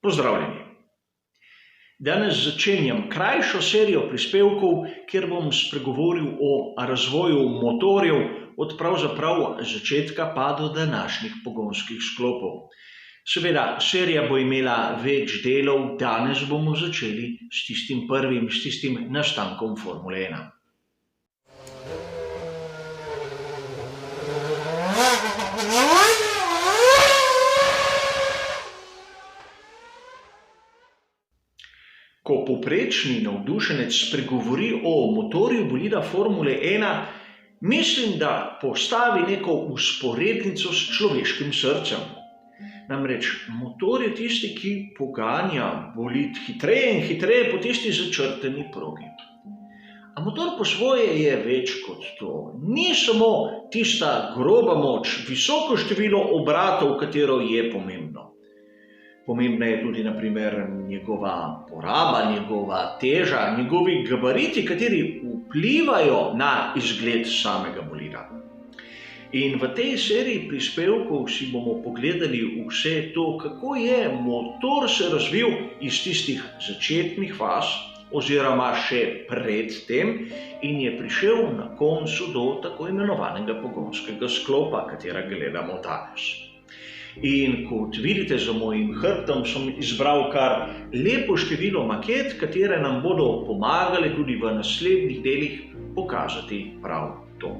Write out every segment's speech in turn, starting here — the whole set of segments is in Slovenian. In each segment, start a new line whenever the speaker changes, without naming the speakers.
Pozdravljeni! Danes začenjam krajšo serijo prispevkov, kjer bom spregovoril o razvoju motorjev od pravzaprav začetka pa do današnjih pogonskih sklopov. Seveda, serija bo imela več delov, danes bomo začeli s tistim prvim, s tistim nastankom Formule 1. Ko povprečni navdušenec spregovori o motorju bolida Formule 1, mislim, da postavi neko vzporednico s človeškim srcem. Namreč motor je tisti, ki poganja bolid hitreje in hitreje po tisti začrtani progi. A motor po svoje je več kot to. Ni samo tista groba moč, visoko število obratov, katero je pomembno. Pomembna je tudi, na primer, njegova poraba, njegova teža, njegovi gabariti, kateri vplivajo na izgled samega bolida. In v tej seriji prispevkov si bomo pogledali vse to, kako je motor se razvil iz tistih začetnih faz, oziroma še pred tem, in je prišel na koncu do tako imenovanega pogonskega sklopa, katerega gledamo danes. In kot vidite za mojim hrbtom, sem izbral kar lepo število maket, katere nam bodo pomagale tudi v naslednjih delih pokazati prav to.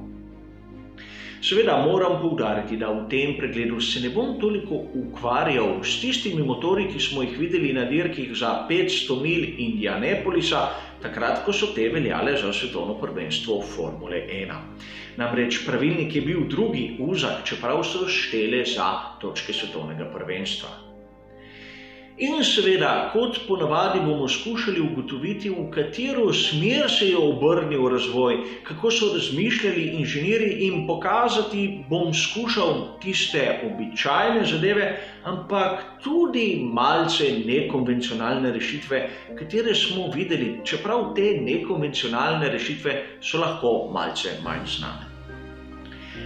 Seveda moram poudariti, da v tem pregledu se ne bom toliko ukvarjal s tistimi motorji, ki smo jih videli na dirkih za 500 milj Indianapolisa, takrat, ko so te veljale za svetovno prvenstvo Formule 1. Namreč pravilnik je bil drugi uzak, čeprav so štele za točke svetovnega prvenstva. In seveda, kot ponavadi bomo skušali ugotoviti, v katero smer se je obrnil razvoj, kako so razmišljali inženirji, in pokazati bom skušal tiste običajne zadeve, ampak tudi malce nekonvencionalne rešitve, katere smo videli, čeprav te nekonvencionalne rešitve so lahko malce manj znane.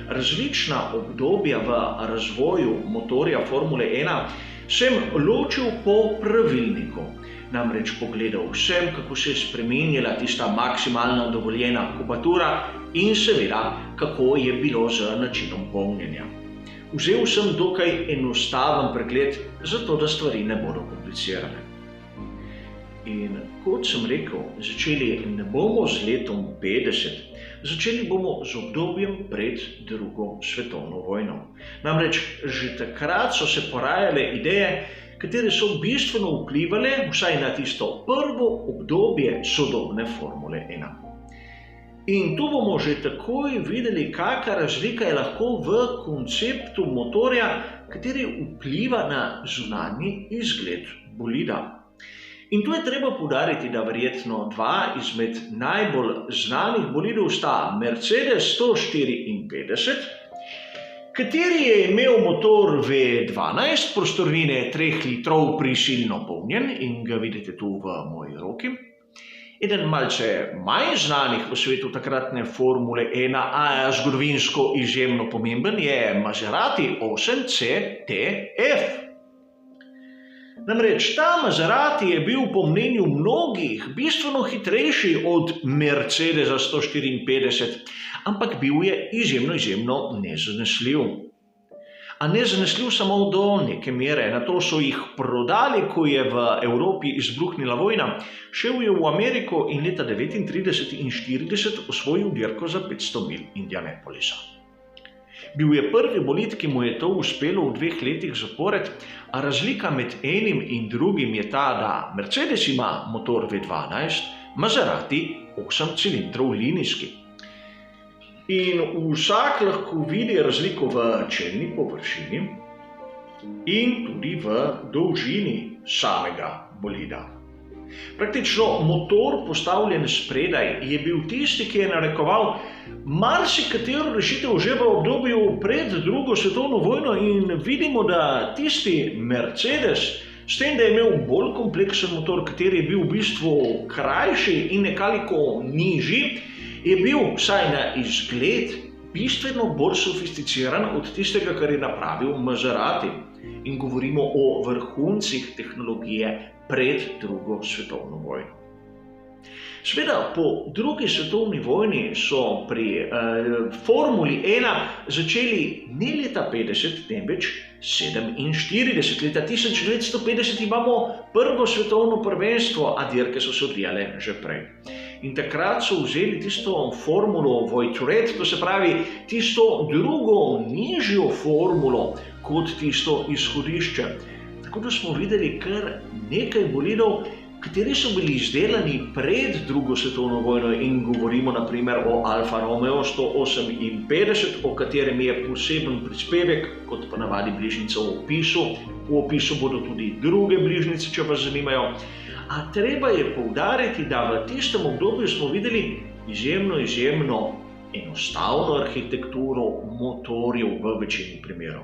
Različna obdobja v razvoju motorja Formule 1 sem ločil po pravilniku. Namreč pogledal sem, kako se je spremenjala tista maksimalna dovoljena kubatura in seveda, kako je bilo z načinom polnjenja. Vzel sem dokaj enostaven pregled, zato da stvari ne bodo komplicirane. In kot sem rekel, začeli ne bomo z letom 50, začeli bomo z obdobjem pred drugo svetovno vojno. Namreč že takrat so se porajale ideje, katere so bistveno vplivale vsaj na tisto prvo obdobje sodobne Formule 1. In tu bomo že takoj videli, kakšna razlika je lahko v konceptu motorja, kateri vpliva na zunanji izgled bolida. In tu je treba poudariti, da verjetno dva izmed najbolj znanih bolidov sta Mercedes 154, kateri je imel motor V12 prostornine 3 litrov prisilno polnjen in ga vidite tu v moji roki. Eden malce manj znanih v svetu takratne Formule 1, a zgodovinsko izjemno pomemben, je Maserati 8C TF. Namreč ta Maserati je bil po mnenju mnogih bistveno hitrejši od Mercedesa 154, ampak bil je izjemno nezanesljiv. A nezanesljiv samo do neke mere. Nato so jih prodali, ko je v Evropi izbruhnila vojna. Šel je v Ameriko in leta 1939 in 1940 osvojil dirko za 500 milj Indianapolisa. Bil je prvi bolid, ki mu je to uspelo v 2 letih zapored, a razlika med enim in drugim je ta, da Mercedes ima motor V12, Maserati 8 cilindrov linijski. In vsak lahko vidi razliko v čelni površini in tudi v dolžini samega bolida. Praktično motor postavljen spredaj je bil tisti, ki je narekoval marsikatero rešitev že v obdobju pred drugo svetovno vojno, in vidimo, da tisti Mercedes, s tem, da je imel bolj kompleksen motor, kateri je bil v bistvu krajši in nekoliko nižji, je bil vsaj na izgled bistveno bolj sofisticiran od tistega, kar je napravil Maserati. in govorimo o vrhuncih tehnologije pred drugo svetovno vojno. Seveda, po drugi svetovni vojni so pri Formuli 1 začeli ne leta 50, temveč 47. Leta 1950 imamo prvo svetovno prvenstvo, a dirke so se odvijale že prej. In takrat so vzeli tisto formulo Voiturette, to se pravi tisto drugo nižjo formulo kot tisto izhodišče. Tako da smo videli kar nekaj bolidov, kateri so bili izdelani pred drugo svetovno vojno in govorimo naprimer o Alfa Romeo 158, o katerem je poseben prispevek, kot pa navadi bližnjica v opisu. V opisu bodo tudi druge bližnjice, če vas zanimajo. A treba je poudariti, da v tistem obdobju smo videli izjemno enostavno arhitekturo motorjev v večini primerov.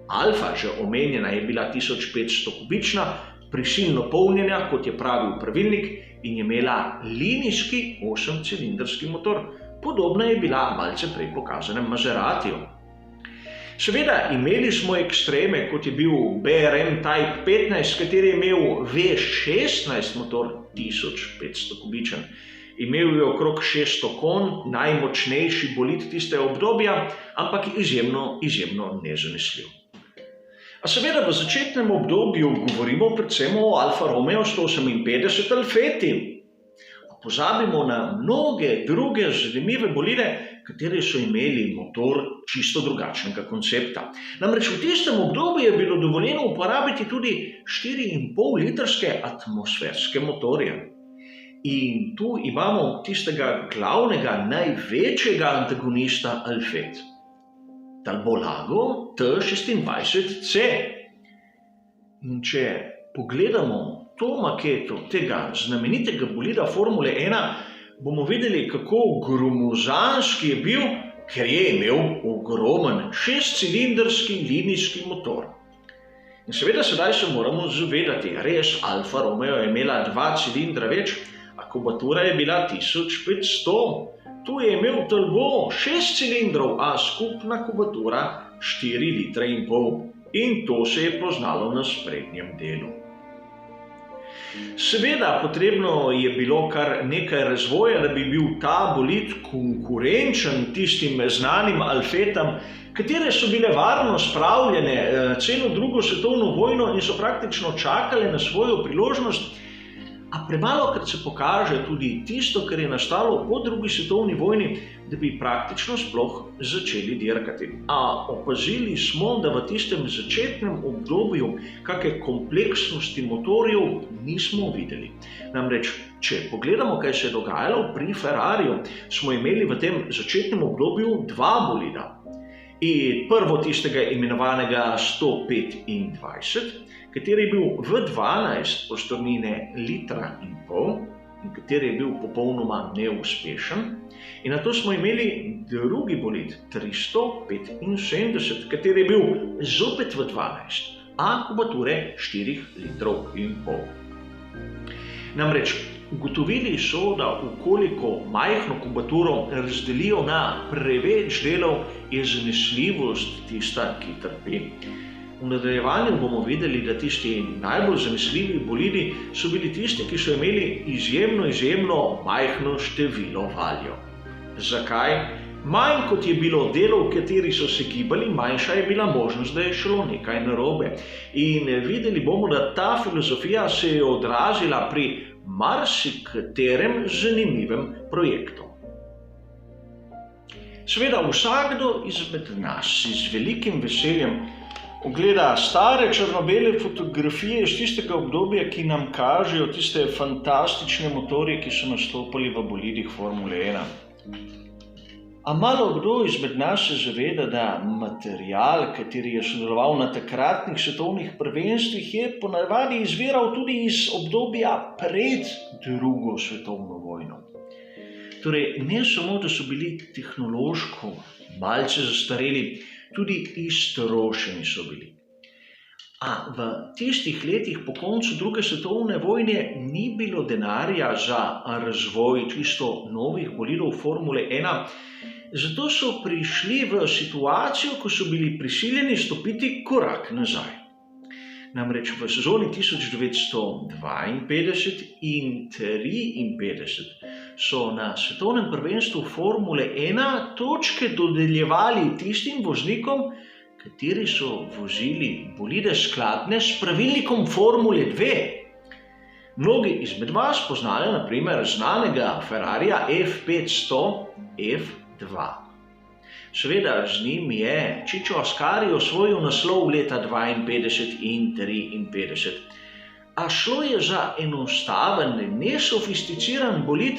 Alfa, že omenjena, je bila 1500 kubična, prisilno polnjenja, kot je pravil pravilnik, in je imela linijski 8-cilindrski motor. Podobna je bila malce prej pokazanem Maseratiju. Seveda, imeli smo ekstreme, kot je bil BRM Type 15, kateri je imel V16 motor, 1500 kubičen. Imel je okrog 600 konj, najmočnejši bolid tistega obdobja, ampak izjemno nezanesljiv. A seveda v začetnem obdobju govorimo predvsem o Alfa Romeo 158 Alfeti. Pozabimo na mnoge druge zanimive bolide, kateri so imeli motor čisto drugačnega koncepta. Namreč v tistem obdobju je bilo dovoljeno uporabiti tudi 4,5-litrske atmosferske motorje. In tu imamo tistega glavnega, največjega antagonista Alfet. Talbolago T26C. In če pogledamo to maketo tega znamenitega bolida Formule 1, bomo videli, kako gromozanski je bil, ker je imel ogromen 6-cilindrski linijski motor. In seveda sedaj se moramo zavedati, res Alfa Romeo je imela 2 cilindra več, a kubatura je bila 1500. Tu je imel Talbot 6 cilindrov, a skupna kubatura 4,5 litra. In to se je poznalo na sprednjem delu. Seveda, potrebno je bilo kar nekaj razvoja, da bi bil ta bolid konkurenčen tistim znanim Alfetam, katere so bile varno spravljene celo drugo svetovno vojno in so praktično čakale na svojo priložnost. A premalokrat se pokaže tudi tisto, kar je nastalo po drugi svetovni vojni, da bi praktično sploh začeli dirkati. A opazili smo, da v tistem začetnem obdobju kakšne kompleksnosti motorjev nismo videli. Namreč, če pogledamo, kaj se je dogajalo pri Ferrariju, smo imeli v tem začetnem obdobju 2 bolida. In prvo tistega imenovanega 125, kateri je bil v 12 prostornine 1,5 litra in kateri je bil popolnoma neuspešen. In nato smo imeli drugi bolid 375, kateri je bil zopet v 12, a kubature 4,5 litra. Namreč, ugotovili so, da ukoliko majhno kubaturo razdelijo na preveč delov, je zanesljivost tista, ki trpi. V nadaljevanju bomo videli, da tisti najbolj zanesljivi bolidi so bili tisti, ki so imeli izjemno majhno število valjev. Zakaj? Manj kot je bilo delov, v kateri so se gibali, manjša je bila možnost, da je šlo nekaj narobe. In videli bomo, da ta filozofija se je odrazila pri marsikaterem zanimivem projektu. Seveda, vsakdo izmed nas z velikim veseljem ogleda stare črno-bele fotografije iz tistega obdobja, ki nam kažejo tiste fantastične motorje, ki so nastopali v bolidih Formule 1. A malo kdo izmed nas se zaveda, da material, kateri je sodeloval na takratnih svetovnih prvenstvih, je ponavadi izviral tudi iz obdobja pred drugo svetovno vojno. Torej, ne samo, da so bili tehnološko malce zastareli, tudi iztrošeni so bili. A v tistih letih po koncu druge svetovne vojne ni bilo denarja za razvoj čisto novih bolidov Formule 1, zato so prišli v situacijo, ko so bili prisiljeni stopiti korak nazaj. Namreč v sezoni 1952 in 1953 so na svetovnem prvenstvu Formule 1 točke dodeljevali tistim voznikom, kateri so vozili bolide skladne s pravilnikom Formule 2. Mnogi izmed vas poznajo na primer znanega Ferrarija F500 F2. Seveda z njim je Ciccio Ascari osvojil naslov leta 52 in 53. A šlo je za enostaven, nesofisticiran bolid,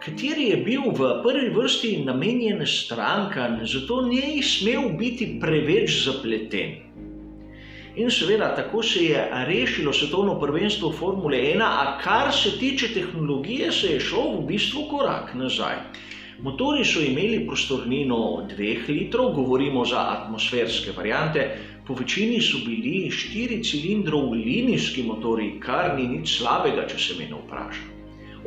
kateri je bil v prvi vrsti namenjen strankam, zato ni smel biti preveč zapleten. In seveda tako se je rešilo svetovno prvenstvo Formule 1, a kar se tiče tehnologije, se je šlo v bistvu korak nazaj. Motorji so imeli prostornino 2 litrov, govorimo za atmosferske variante, po večini so bili 4 cilindrov linijski motorji, kar ni nič slabega, če se mene vpraša.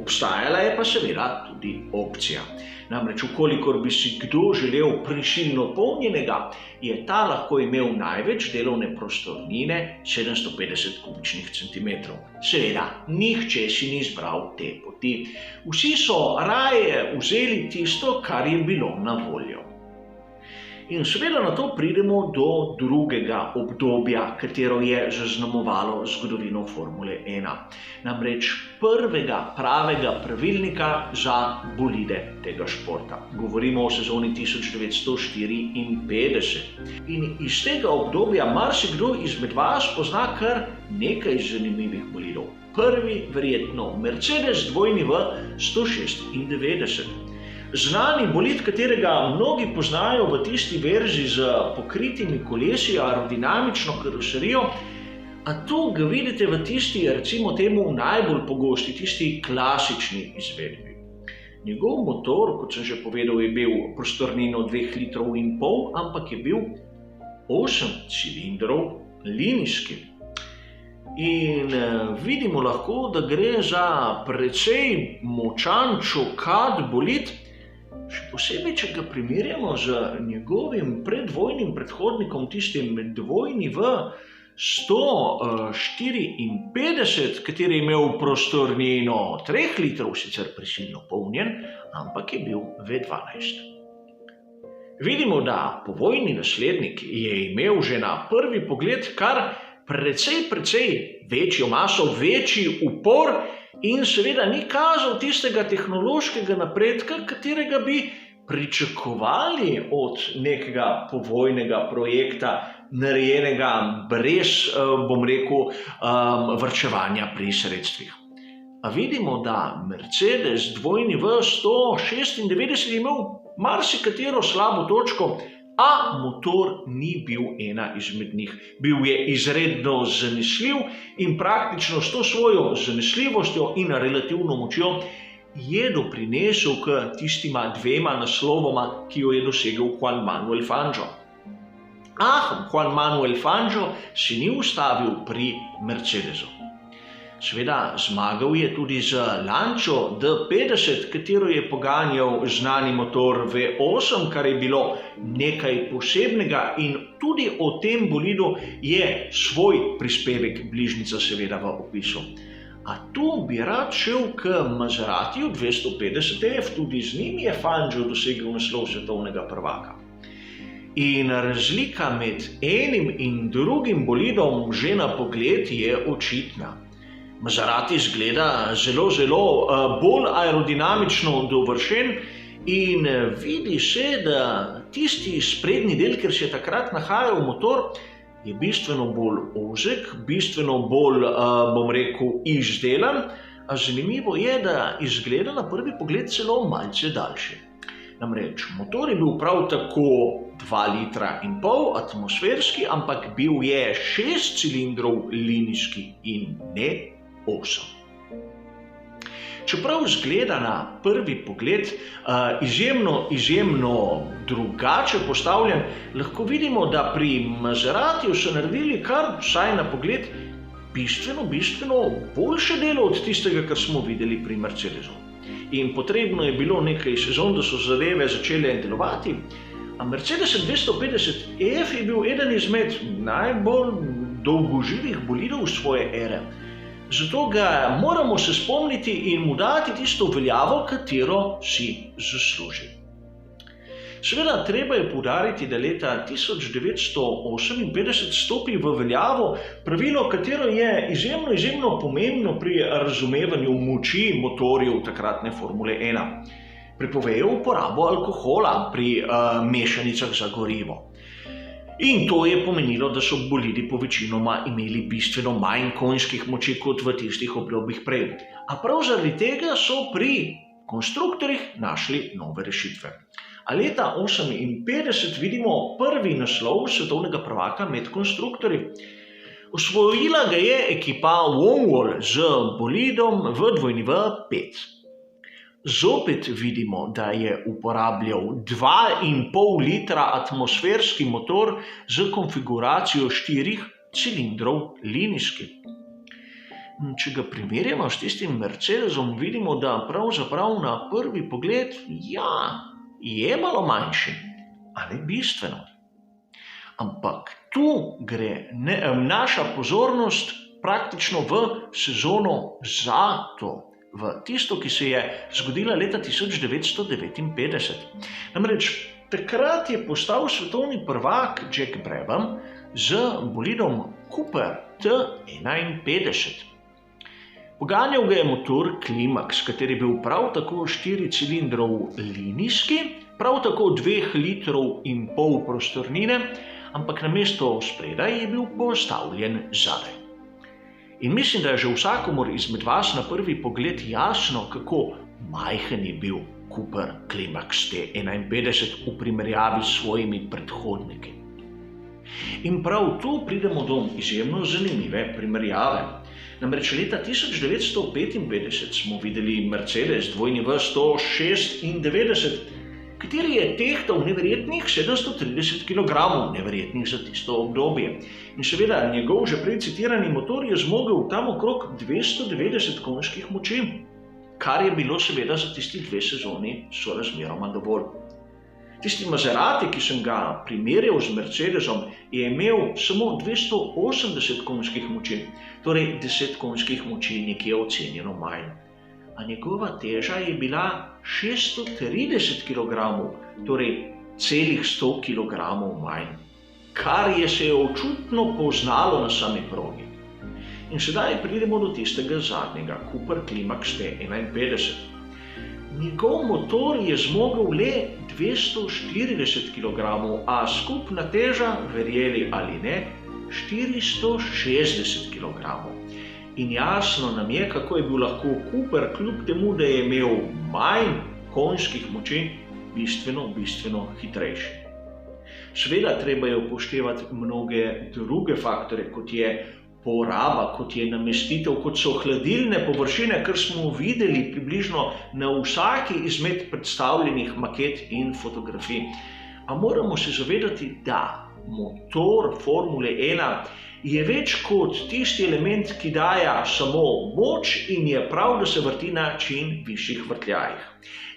Obstajala je pa seveda tudi opcija. Namreč, ukolikor bi si kdo želel prisilno polnjenega, je ta lahko imel največ delovne prostornine 750 kubičnih centimetrov. Seveda, nihče si ni izbral te poti. Vsi so raje vzeli tisto, kar je bilo na voljo. In seveda na to pridemo do drugega obdobja, katero je zaznamovalo zgodovino Formule 1. Namreč prvega pravega pravilnika za bolide tega športa. Govorimo o sezoni 1954. In iz tega obdobja marsikdo izmed vas pozna kar nekaj zanimivih bolidov. Prvi verjetno Mercedes W 196. Znani bolid, katerega mnogi poznajo v tisti verziji z pokritimi kolesi, aerodinamično karoserijo, a tu ga vidite v tisti, recimo temu, najbolj pogosti, tisti klasični izvedbi. Njegov motor, kot sem že povedal, je bil prostornino 2,5 litrov, ampak je bil 8 cilindrov linijski. In vidimo lahko, da gre za precej močan čokat bolid, še posebej, če ga primerjamo z njegovim predvojnim predhodnikom, tistim dvojni V 154, kateri je imel prostornino 3 litrov, sicer prisilno polnjen, ampak je bil V12. Vidimo, da povojni naslednik je imel že na prvi pogled kar precej večjo maso, večji upor in seveda ni kazal tistega tehnološkega napredka, katerega bi pričakovali od nekega povojnega projekta, narejenega brez, varčevanja pri sredstvih. A vidimo, da Mercedes W 196 je imel marsikatero slabo točko, a motor ni bil ena izmed njih. Bil je izredno zanesljiv in praktično s to svojo zanesljivostjo in relativno močjo je doprinesel k tistima 2 naslovoma, ki jo je dosegel Juan Manuel Fangio. Juan Manuel Fangio se ni ustavil pri Mercedesu. Seveda, zmagal je tudi z Lancia D50, katero je poganjal znani motor V8, kar je bilo nekaj posebnega in tudi o tem bolidu je svoj prispevek bližnjica seveda v opisu. A tu bi rad šel k Maseratiju 250F, tudi z njim je Fangio dosegel naslov svetovnega prvaka. In razlika med enim in drugim bolidom že na pogled je očitna. Maserati izgleda zelo bolj aerodinamično dovršen in vidi se, da tisti sprednji del, kjer se je takrat nahajal motor, je bistveno bolj ozek, bistveno bolj, izdelan, a zanimivo je, da izgleda na prvi pogled celo malce daljši. Namreč, motor je bil prav tako 2,5 litra atmosferski, ampak bil je 6 cilindrov linijski in ne 8. Čeprav izgleda na prvi pogled izjemno drugače postavljen, lahko vidimo, da pri Maseratiju so naredili kar, vsaj na pogled, bistveno boljše delo od tistega, kar smo videli pri Mercedesu. In potrebno je bilo nekaj sezon, da so zadeve začele delovati, a Mercedes 250F je bil eden izmed najbolj dolgoživih bolidov svoje ere. Zato ga moramo se spomniti in mu dati tisto veljavo, katero si zasluži. Seveda, treba je poudariti, da leta 1958 stopi v veljavo pravilo, katero je izjemno pomembno pri razumevanju moči motorjev takratne Formule 1. Prepovejo uporabo alkohola pri mešanicah za gorivo. In to je pomenilo, da so bolidi povečinoma imeli bistveno manj konjskih moči kot v tistih obdobjih prej. A prav zaradi tega so pri konstruktorjih našli nove rešitve. A leta 1958 vidimo prvi naslov svetovnega prvaka med konstruktorji. Osvojila ga je ekipa Wanwall z bolidom V2V5. Zopet vidimo, da je uporabljal 2,5 litra atmosferski motor z konfiguracijo 4 cilindrov linijski. Če ga primerjamo s tistim Mercedesom, vidimo, da pravzaprav na prvi pogled, je malo manjši, a ne bistveno. Ampak tu gre naša pozornost praktično v sezono zato, v tisto, ki se je zgodila leta 1959. Namreč takrat je postal svetovni prvak Jack Brabham z bolidom Cooper T51. Poganjal ga je motor Climax, kateri je bil prav tako 4 cilindrov linijski, prav tako 2,5 litrov prostornine, ampak namesto spredaj je bil postavljen zadaj. In mislim, da je že vsakomur izmed vas na prvi pogled jasno, kako majhen je bil Cooper Climax T51 v primerjavi s svojimi predhodniki. In prav tu pridemo do izjemno zanimive primerjave. Namreč leta 1955 smo videli Mercedes W196, kateri je tehtal neverjetnih 730 kg, neverjetnih za tisto obdobje. In seveda njegov že prej citirani motor je zmogel tam okrog 290 konjskih moči, kar je bilo seveda za tisti 2 sezoni sorazmeroma dovolj. Tisti Maserati, ki sem ga primerjal z Mercedesom, je imel samo 280 konjskih moči, torej 10 konjskih moči nekje ocenjeno manj. A njegova teža je bila 630 kg, torej celih 100 kg manj, kar je se očitno poznalo na sami progi. In sedaj pridemo do tistega zadnjega, Cooper Climax T51. Njegov motor je zmogel le 240 kg, a skupna teža, verjeli ali ne, 460 kg. In jasno nam je, kako je bil lahko Cooper, kljub temu, da je imel manj konjskih moči, bistveno hitrejši. Seveda treba je upoštevati mnoge druge faktore, kot je poraba, kot je namestitev, kot so hladilne površine, kar smo videli približno na vsaki izmed predstavljenih maket in fotografij. A moramo se zavedati, da motor Formule 1 je več kot tisti element, ki daje samo moč in je prav, da se vrti na čim višjih vrtljajih.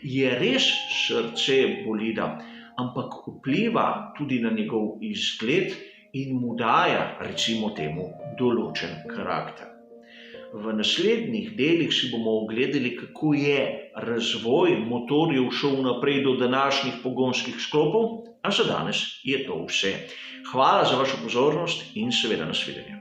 Je res srce bolida, ampak vpliva tudi na njegov izgled in mu daje, recimo temu, določen karakter. V naslednjih delih si bomo ogledali, kako je razvoj motorjev šel naprej do današnjih pogonskih sklopov, a za danes je to vse. Hvala za vašo pozornost in seveda nasvidenje.